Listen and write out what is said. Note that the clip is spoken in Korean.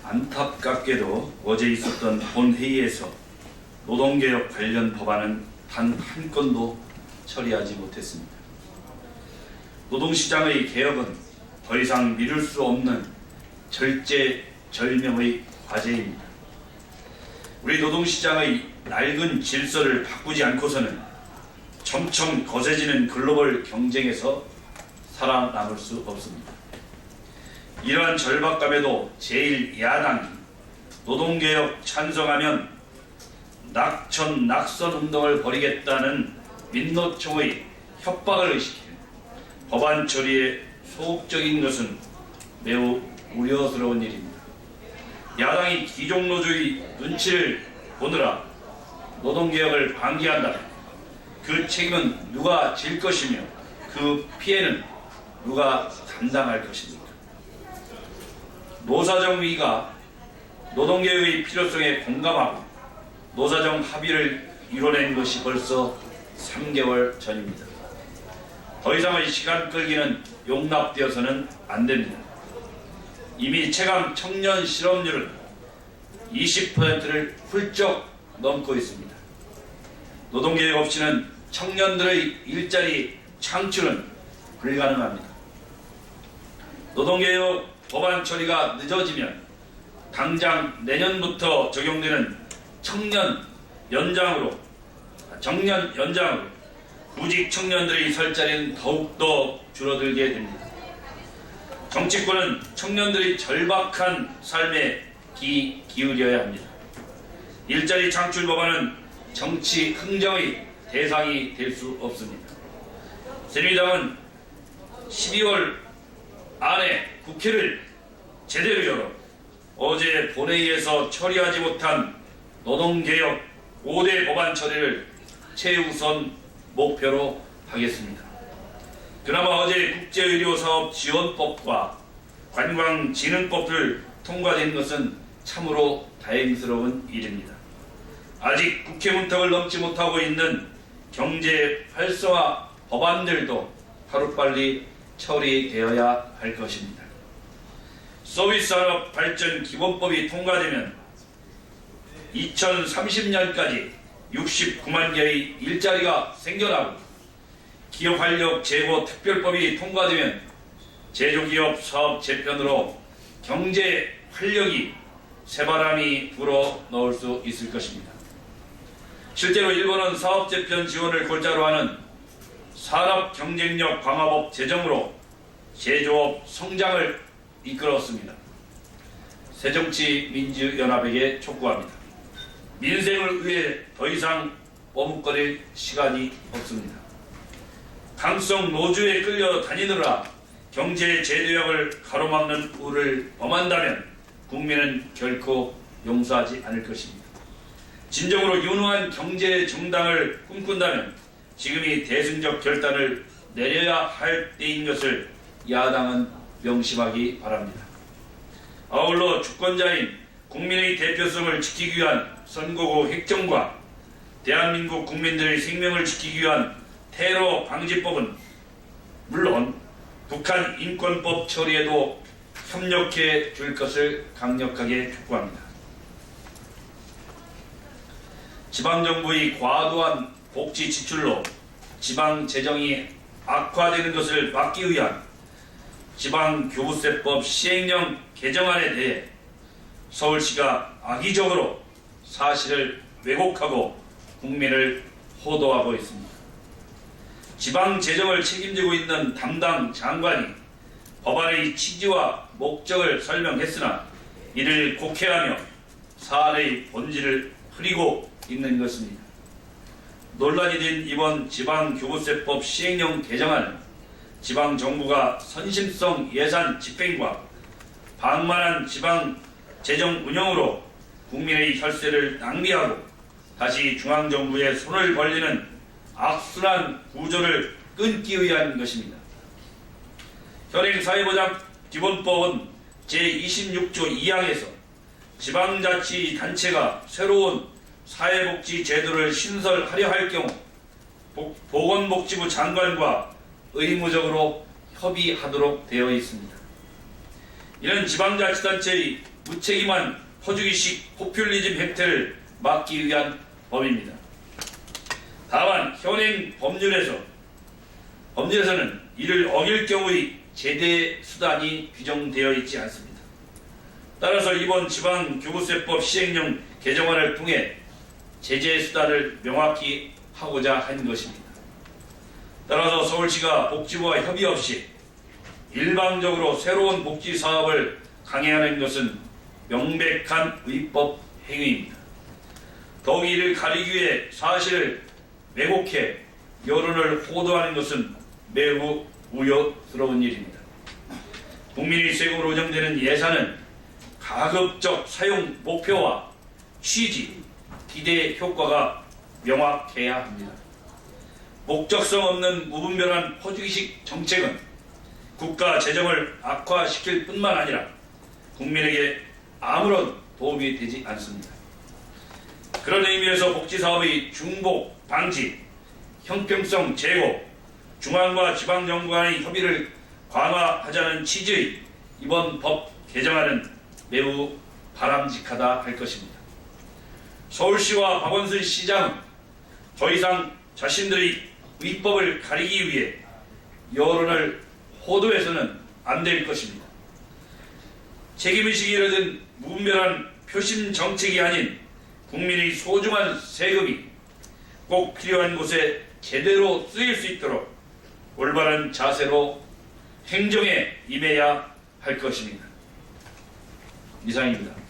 안타깝게도 어제 있었던 본회의에서 노동개혁 관련 법안은 단 한 건도 처리하지 못했습니다. 노동시장의 개혁은 더 이상 미룰 수 없는 절제절명의 과제입니다. 우리 노동시장의 낡은 질서를 바꾸지 않고서는 점점 거세지는 글로벌 경쟁에서 살아남을 수 없습니다. 이러한 절박감에도 제1야당이 노동개혁 찬성하면 낙천 낙선 운동을 벌이겠다는 민노총의 협박을 의식해 법안 처리에 소극적인 것은 매우 우려스러운 일입니다. 야당이 기종노조의 눈치를 보느라 노동개혁을 방기한다면 그 책임은 누가 질 것이며 그 피해는 누가 감당할 것입니까? 노사정위가 노동개혁의 필요성에 공감하고 노사정 합의를 이뤄낸 것이 벌써 3개월 전입니다. 더 이상의 시간 끌기는 용납되어서는 안 됩니다. 이미 체감 청년 실업률은 20%를 훌쩍 넘고 있습니다. 노동개혁 없이는 청년들의 일자리 창출은 불가능합니다. 노동개혁 법안 처리가 늦어지면 당장 내년부터 적용되는 정년 연장으로 구직 청년들의 설 자리는 더욱더 줄어들게 됩니다. 정치권은 청년들의 절박한 삶에 기울여야 합니다. 일자리 창출 법안은 정치 흥정의 대상이 될 수 없습니다. 새누리당은 12월 안에 국회를 제대로 열어 어제 본회의에서 처리하지 못한 노동개혁 5대 법안 처리를 최우선 목표로 하겠습니다. 그나마 어제 국제의료사업지원법과 관광진흥법을 통과된 것은 참으로 다행스러운 일입니다. 아직 국회 문턱을 넘지 못하고 있는 경제 활성화 법안들도 하루빨리 처리되어야 할 것입니다. 서비스산업 발전 기본법이 통과되면 2030년까지 69만 개의 일자리가 생겨나고 기업활력 제고 특별법이 통과되면 제조기업 사업 재편으로 경제 활력이 새바람이 불어 넣을 수 있을 것입니다. 실제로 일본은 사업 재편 지원을 골자로 하는 산업경쟁력 강화법 제정으로 제조업 성장을 이끌었습니다. 새정치민주연합에게 촉구합니다. 민생을 위해 더 이상 머뭇거릴 시간이 없습니다. 강성 노조에 끌려 다니느라 경제 제도약을 가로막는 우를 범한다면 국민은 결코 용서하지 않을 것입니다. 진정으로 유능한 경제 정당을 꿈꾼다면 지금이 대승적 결단을 내려야 할 때인 것을 야당은 명심하기 바랍니다. 아울러 주권자인 국민의 대표성을 지키기 위한 선거구 획정과 대한민국 국민들의 생명을 지키기 위한 테러 방지법은 물론 북한 인권법 처리에도 협력해 줄 것을 강력하게 촉구합니다. 지방정부의 과도한 복지 지출로 지방 재정이 악화되는 것을 막기 위한 지방교부세법 시행령 개정안에 대해 서울시가 악의적으로 사실을 왜곡하고 국민을 호도하고 있습니다. 지방 재정을 책임지고 있는 담당 장관이 법안의 취지와 목적을 설명했으나 이를 곡해하며 사안의 본질을 흐리고 있는 것입니다. 논란이 된 이번 지방교부세법 시행령 개정안은 지방정부가 선심성 예산 집행과 방만한 지방 재정 운영으로 국민의 혈세를 낭비하고 다시 중앙정부에 손을 벌리는 악순환 구조를 끊기 위한 것입니다. 현행 사회보장기본법은 제26조 2항에서 지방자치단체가 새로운 사회복지 제도를 신설하려 할 경우 보건복지부 장관과 의무적으로 협의하도록 되어 있습니다. 이는 지방자치단체의 무책임한 퍼주기식 포퓰리즘 획태를 막기 위한 법입니다. 다만 현행 법률에서는 이를 어길 경우의 제대 수단이 규정되어 있지 않습니다. 따라서 이번 지방교부세법 시행령 개정안을 통해 제재 수단을 명확히 하고자 한 것입니다. 따라서 서울시가 복지부와 협의 없이 일방적으로 새로운 복지 사업을 강행하는 것은 명백한 위법 행위입니다. 더욱 이를 가리기 위해 사실을 왜곡해 여론을 호도하는 것은 매우 우려스러운 일입니다. 국민의 세금으로 운영되는 예산은 가급적 사용 목표와 취지, 기대 효과가 명확해야 합니다. 목적성 없는 무분별한 퍼주기식 정책은 국가 재정을 악화시킬 뿐만 아니라 국민에게 아무런 도움이 되지 않습니다. 그런 의미에서 복지사업의 중복, 방지, 형평성 제고, 중앙과 지방정부 간의 협의를 강화하자는 취지의 이번 법 개정안은 매우 바람직하다 할 것입니다. 서울시와 박원순 시장은 더 이상 자신들의 위법을 가리기 위해 여론을 호도해서는 안 될 것입니다. 책임의식이 이르는 무분별한 표심 정책이 아닌 국민의 소중한 세금이 꼭 필요한 곳에 제대로 쓰일 수 있도록 올바른 자세로 행정에 임해야 할 것입니다. 이상입니다.